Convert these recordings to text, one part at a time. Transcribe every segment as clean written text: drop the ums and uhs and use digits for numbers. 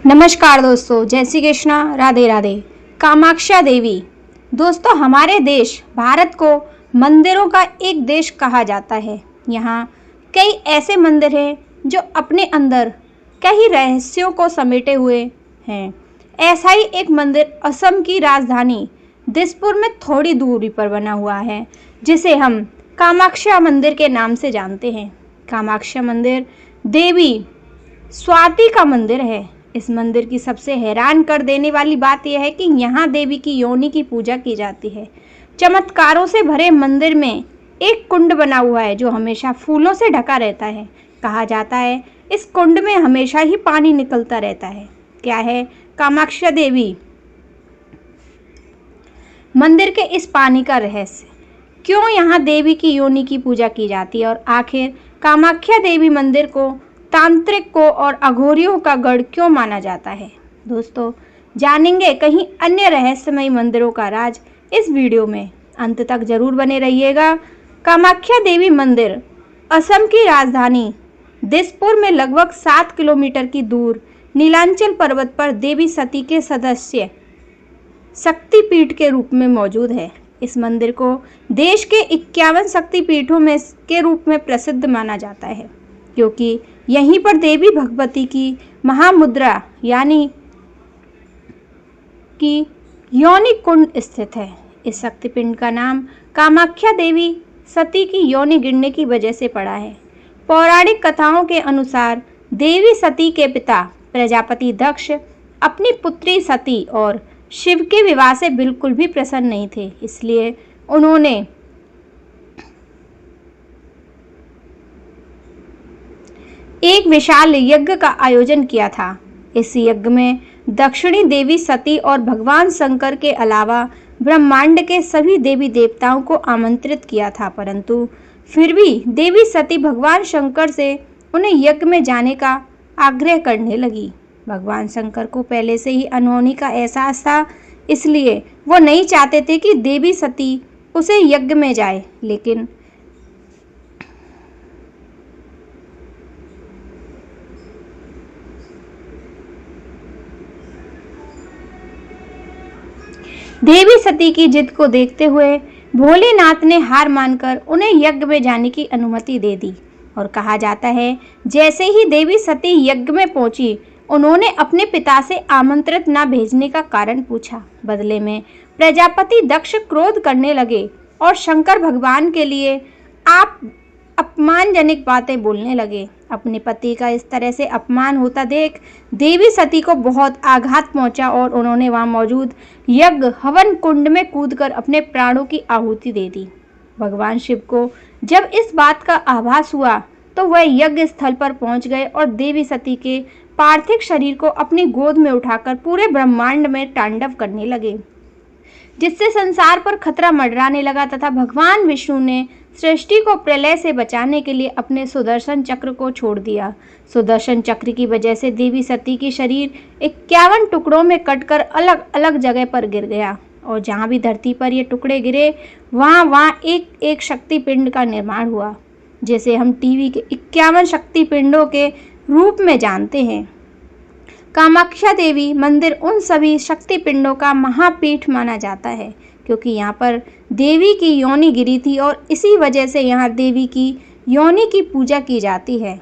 नमस्कार दोस्तों, जय श्री कृष्णा, राधे राधे। कामाक्षा देवी। दोस्तों, हमारे देश भारत को मंदिरों का एक देश कहा जाता है। यहाँ कई ऐसे मंदिर हैं जो अपने अंदर कई रहस्यों को समेटे हुए हैं। ऐसा ही एक मंदिर असम की राजधानी दिसपुर में थोड़ी दूरी पर बना हुआ है, जिसे हम कामाक्षा मंदिर के नाम से जानते हैं। कामाक्षा मंदिर देवी स्वाति का मंदिर है। इस मंदिर की सबसे हैरान कर देने वाली बात यह है कि यहाँ देवी की योनि की पूजा की जाती है। चमत्कारों से भरे मंदिर में एक कुंड बना हुआ है जो हमेशा फूलों से ढका रहता है। कहा जाता है इस कुंड में हमेशा ही पानी निकलता रहता है। क्या है कामाक्षा देवी मंदिर के इस पानी का रहस्य? क्यों यहाँ देवी की योनि की पूजा की जाती है और आखिर कामाक्षा देवी मंदिर को तांत्रिक को और अघोरियों का गढ़ क्यों माना जाता है? दोस्तों, जानेंगे कहीं अन्य रहस्यमयी मंदिरों का राज इस वीडियो में। अंत तक जरूर बने रहिएगा। कामाक्षा देवी मंदिर असम की राजधानी दिसपुर में लगभग 7 किलोमीटर की दूर नीलांचल पर्वत पर देवी सती के सदस्य शक्तिपीठ के रूप में मौजूद है। इस मंदिर को देश के 51 शक्तिपीठों में के रूप में प्रसिद्ध माना जाता है, क्योंकि यहीं पर देवी भगवती की महामुद्रा यानी कि योनि कुंड स्थित है। इस शक्तिपिंड का नाम कामाक्षा देवी सती की योनि गिरने की वजह से पड़ा है। पौराणिक कथाओं के अनुसार देवी सती के पिता प्रजापति दक्ष अपनी पुत्री सती और शिव के विवाह से बिल्कुल भी प्रसन्न नहीं थे, इसलिए उन्होंने एक विशाल यज्ञ का आयोजन किया था। इस यज्ञ में दक्षिणी देवी सती और भगवान शंकर के अलावा ब्रह्मांड के सभी देवी देवताओं को आमंत्रित किया था, परंतु फिर भी देवी सती भगवान शंकर से उन्हें यज्ञ में जाने का आग्रह करने लगी। भगवान शंकर को पहले से ही अनहोनी का एहसास था, इसलिए वो नहीं चाहते थे कि देवी सती उसे यज्ञ में जाए, लेकिन देवी सती की जिद को देखते हुए भोलेनाथ ने हार मानकर उन्हें यज्ञ में जाने की अनुमति दे दी। और कहा जाता है जैसे ही देवी सती यज्ञ में पहुंची, उन्होंने अपने पिता से आमंत्रित न भेजने का कारण पूछा। बदले में प्रजापति दक्ष क्रोध करने लगे और शंकर भगवान के लिए अपमानजनक बातें बोलने लगे। अपने पति का इस तरह से अपमान होता देख देवी सती को बहुत आघात पहुंचा और उन्होंने वहां मौजूद यज्ञ हवन कुंड में कूदकर अपने प्राणों की आहुति दे दी। भगवान शिव को जब इस बात का आभास हुआ तो वह यज्ञ स्थल पर पहुंच गए और देवी सती के पार्थिव शरीर को अपनी गोद में उठाकर पूरे ब्रह्मांड में तांडव करने लगे, जिससे संसार पर खतरा मंडराने लगा तथा भगवान विष्णु ने सृष्टि को प्रलय से बचाने के लिए अपने सुदर्शन चक्र को छोड़ दिया। सुदर्शन चक्र की वजह से देवी सती की शरीर 51 टुकड़ों में कटकर अलग अलग जगह पर गिर गया और जहाँ भी धरती पर ये टुकड़े गिरे वहाँ एक एक शक्तिपिंड का निर्माण हुआ, जिसे हम टीवी के 51 शक्तिपिंडों के रूप में जानते हैं। कामाक्षा देवी मंदिर उन सभी शक्तिपिंडों का महापीठ माना जाता है, क्योंकि यहाँ पर देवी की योनि गिरी थी और इसी वजह से यहाँ देवी की योनि की पूजा की जाती है।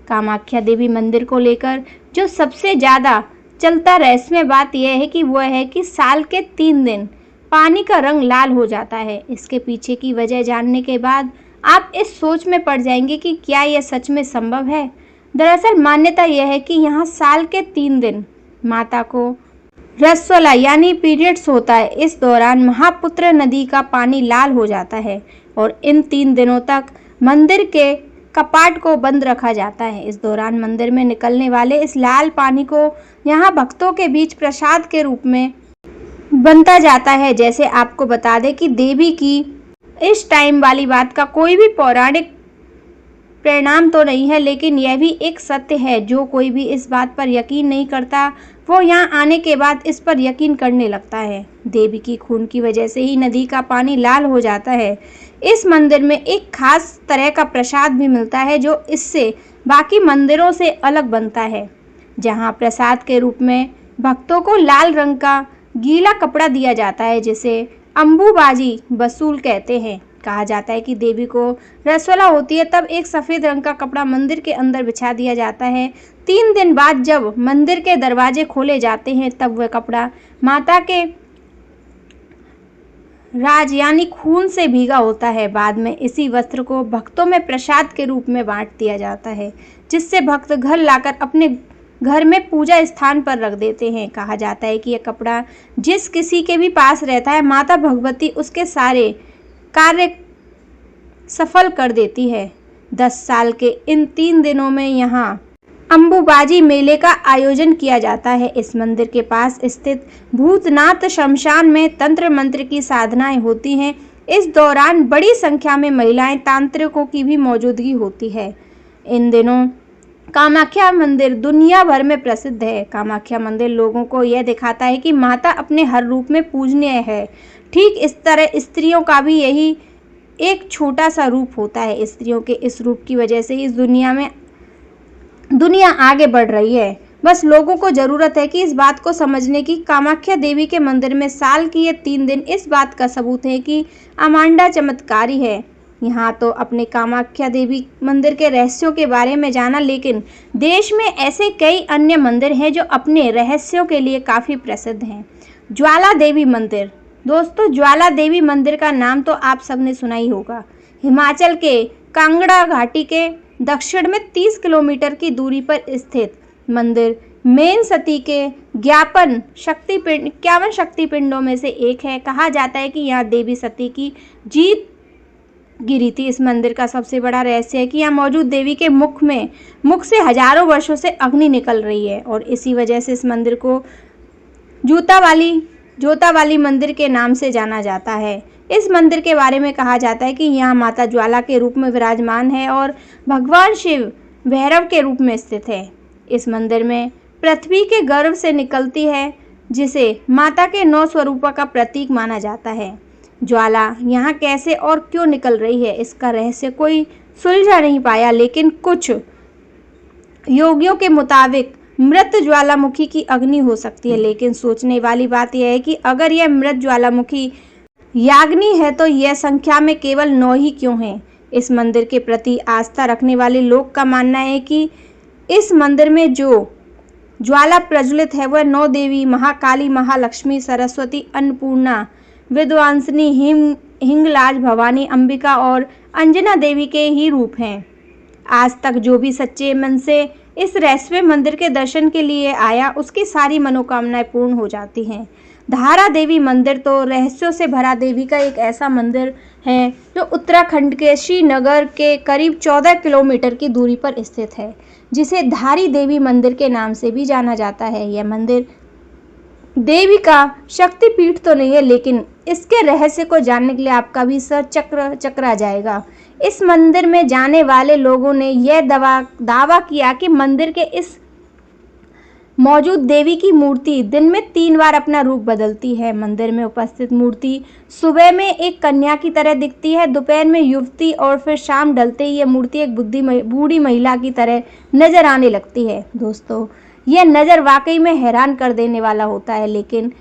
कामाक्षा देवी मंदिर को लेकर जो सबसे ज़्यादा चलता रहस्यमय बात यह है कि वह है कि साल के 3 दिन पानी का रंग लाल हो जाता है। इसके पीछे की वजह जानने के बाद आप इस सोच में पड़ जाएंगे कि क्या यह सच में संभव है। दरअसल मान्यता यह है कि यहाँ साल के 3 दिन माता को रसोला यानी पीरियड्स होता है। इस दौरान महापुत्र नदी का पानी लाल हो जाता है और इन 3 दिनों तक मंदिर के कपाट को बंद रखा जाता है। इस दौरान मंदिर में निकलने वाले इस लाल पानी को यहाँ भक्तों के बीच प्रसाद के रूप में बनता जाता है। जैसे आपको बता दें कि देवी की इस टाइम वाली बात का कोई भी पौराणिक परिणाम तो नहीं है, लेकिन यह भी एक सत्य है। जो कोई भी इस बात पर यकीन नहीं करता वो यहाँ आने के बाद इस पर यकीन करने लगता है। देवी की खून की वजह से ही नदी का पानी लाल हो जाता है। इस मंदिर में एक खास तरह का प्रसाद भी मिलता है जो इससे बाकी मंदिरों से अलग बनता है। जहां प्रसाद के रूप में भक्तों को लाल रंग का गीला कपड़ा दिया जाता है, जिसे अम्बुबाजी वसूल कहते हैं। कहा जाता है कि देवी को रसोला होती है तब एक सफ़ेद रंग का कपड़ा मंदिर के अंदर बिछा दिया जाता है। 3 दिन बाद जब मंदिर के दरवाजे खोले जाते हैं तब वह कपड़ा माता के राज यानी खून से भीगा होता है। बाद में इसी वस्त्र को भक्तों में प्रसाद के रूप में बांट दिया जाता है, जिससे भक्त घर लाकर अपने घर में पूजा स्थान पर रख देते हैं। कहा जाता है कि यह कपड़ा जिस किसी के भी पास रहता है, माता भगवती उसके सारे कार्य सफल कर देती है। 10 साल के इन 3 दिनों में यहाँ अम्बुबाजी मेले का आयोजन किया जाता है। इस मंदिर के पास स्थित भूतनाथ शमशान में तंत्र मंत्र की साधनाएं होती हैं। इस दौरान बड़ी संख्या में महिलाएं तांत्रिकों की भी मौजूदगी होती है। इन दिनों कामाख्या मंदिर दुनिया भर में प्रसिद्ध है। कामाख्या मंदिर लोगों को यह दिखाता है कि माता अपने हर रूप में पूजनीय है। ठीक इस तरह स्त्रियों का भी यही एक छोटा सा रूप होता है। स्त्रियों के इस रूप की वजह से इस दुनिया आगे बढ़ रही है। बस लोगों को ज़रूरत है कि इस बात को समझने की कामाख्या देवी के मंदिर में साल की ये 3 दिन इस बात का सबूत है कि अमांडा चमत्कारी है। यहाँ तो अपने कामाख्या देवी मंदिर के रहस्यों के बारे में जाना, लेकिन देश में ऐसे कई अन्य मंदिर हैं जो अपने रहस्यों के लिए काफ़ी प्रसिद्ध हैं। ज्वाला देवी मंदिर। दोस्तों, ज्वाला देवी मंदिर का नाम तो आप सबने सुना ही होगा। हिमाचल के कांगड़ा घाटी के दक्षिण में 30 किलोमीटर की दूरी पर स्थित मंदिर मेन सती के 51 शक्तिपिंडों में से एक है। कहा जाता है कि यहाँ देवी सती की जीत गिरी थी। इस मंदिर का सबसे बड़ा रहस्य है कि यहाँ मौजूद देवी के मुख से हजारों वर्षों से अग्नि निकल रही है और इसी वजह से इस मंदिर को जोतावाली मंदिर के नाम से जाना जाता है। इस मंदिर के बारे में कहा जाता है कि यहाँ माता ज्वाला के रूप में विराजमान है और भगवान शिव भैरव के रूप में स्थित है। इस मंदिर में पृथ्वी के गर्भ से निकलती है, जिसे माता के 9 स्वरूपों का प्रतीक माना जाता है। ज्वाला यहाँ कैसे और क्यों निकल रही है, इसका रहस्य कोई सुलझा नहीं पाया, लेकिन कुछ योगियों के मुताबिक मृत ज्वालामुखी की अग्नि हो सकती है। लेकिन सोचने वाली बात यह है कि अगर यह मृत ज्वालामुखी याग्नि है तो यह संख्या में केवल 9 ही क्यों है। इस मंदिर के प्रति आस्था रखने वाले लोग का मानना है कि इस मंदिर में जो ज्वाला प्रज्वलित है वह 9 देवी महाकाली, महालक्ष्मी, सरस्वती, अन्नपूर्णा, विद्वांसिनी, हिंगलाज, भवानी, अंबिका और अंजना देवी के ही रूप हैं। आज तक जो भी सच्चे मन से इस रहस्यमय मंदिर के दर्शन के लिए आया, उसकी सारी मनोकामनाएं पूर्ण हो जाती हैं। धारा देवी मंदिर तो रहस्यों से भरा देवी का एक ऐसा मंदिर है जो उत्तराखंड के श्रीनगर के करीब 14 किलोमीटर की दूरी पर स्थित है, जिसे धारी देवी मंदिर के नाम से भी जाना जाता है। यह मंदिर देवी का शक्तिपीठ तो नहीं है, लेकिन इसके रहस्य को जानने के लिए आपका भी सर चकरा जाएगा। इस मंदिर में जाने वाले लोगों ने यह दावा किया कि मंदिर के इस मौजूद देवी की मूर्ति दिन में 3 बार अपना रूप बदलती है। मंदिर में उपस्थित मूर्ति सुबह में एक कन्या की तरह दिखती है, दोपहर में युवती और फिर शाम ढलते ही यह मूर्ति एक बूढ़ी महिला की तरह नजर आने लगती है। दोस्तों, यह नज़र वाकई में हैरान कर देने वाला होता है, लेकिन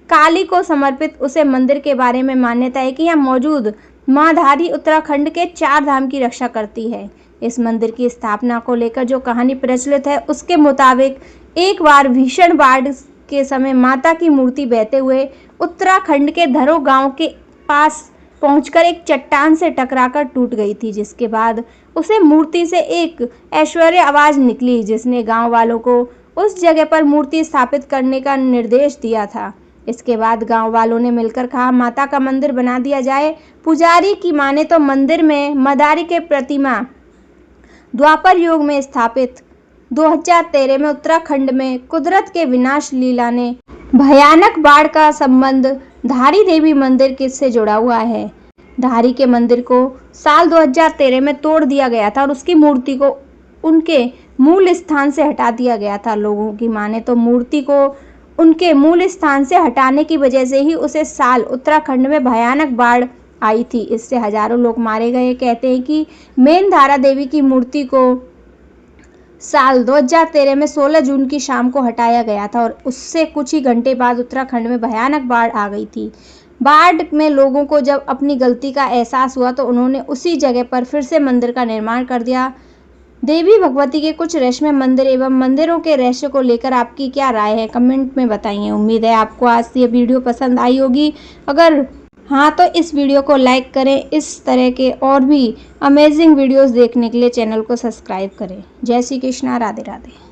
काली को समर्पित उसे मंदिर के बारे में मान्यता है कि यहाँ मौजूद माँ धारी उत्तराखंड के 4 धाम की रक्षा करती है। इस मंदिर की स्थापना को लेकर जो कहानी प्रचलित है, उसके मुताबिक एक बार भीषण बाढ़ के समय माता की मूर्ति बहते हुए उत्तराखंड के धरो गांव के पास पहुंचकर एक चट्टान से टकराकर टूट गई थी, जिसके बाद उसे मूर्ति से एक ऐश्वर्य आवाज़ निकली, जिसने गांव वालों को उस जगह पर मूर्ति स्थापित करने का निर्देश दिया था। इसके बाद गांव वालों ने मिलकर कहा, माता का मंदिर बना दिया जाए। पुजारी की माने तो मंदिर में मदारी के प्रतिमा द्वापर युग में स्थापित 2013 में उत्तराखंड में कुदरत के विनाश लीला ने भयानक बाढ़ का संबंध धारी देवी मंदिर से जुड़ा हुआ है। धारी के मंदिर को साल 2013 में तोड़ दिया गया था और उसकी मूर्ति को उनके मूल स्थान से हटा दिया गया था। लोगों की माने तो मूर्ति को उनके मूल स्थान से हटाने की वजह से ही उसे साल उत्तराखंड में भयानक बाढ़ आई थी। इससे हजारों लोग मारे गए। कहते हैं कि मेन धारा देवी की मूर्ति को साल 2013 में 16 जून की शाम को हटाया गया था और उससे कुछ ही घंटे बाद उत्तराखंड में भयानक बाढ़ आ गई थी। बाढ़ में लोगों को जब अपनी गलती का एहसास हुआ तो उन्होंने उसी जगह पर फिर से मंदिर का निर्माण कर दिया। देवी भगवती के कुछ रहस्यमय मंदिर एवं मंदिरों के रहस्य को लेकर आपकी क्या राय है, कमेंट में बताइए। उम्मीद है आपको आज ये वीडियो पसंद आई होगी। अगर हाँ तो इस वीडियो को लाइक करें। इस तरह के और भी अमेजिंग वीडियोस देखने के लिए चैनल को सब्सक्राइब करें। जय श्री कृष्णा, राधे राधे।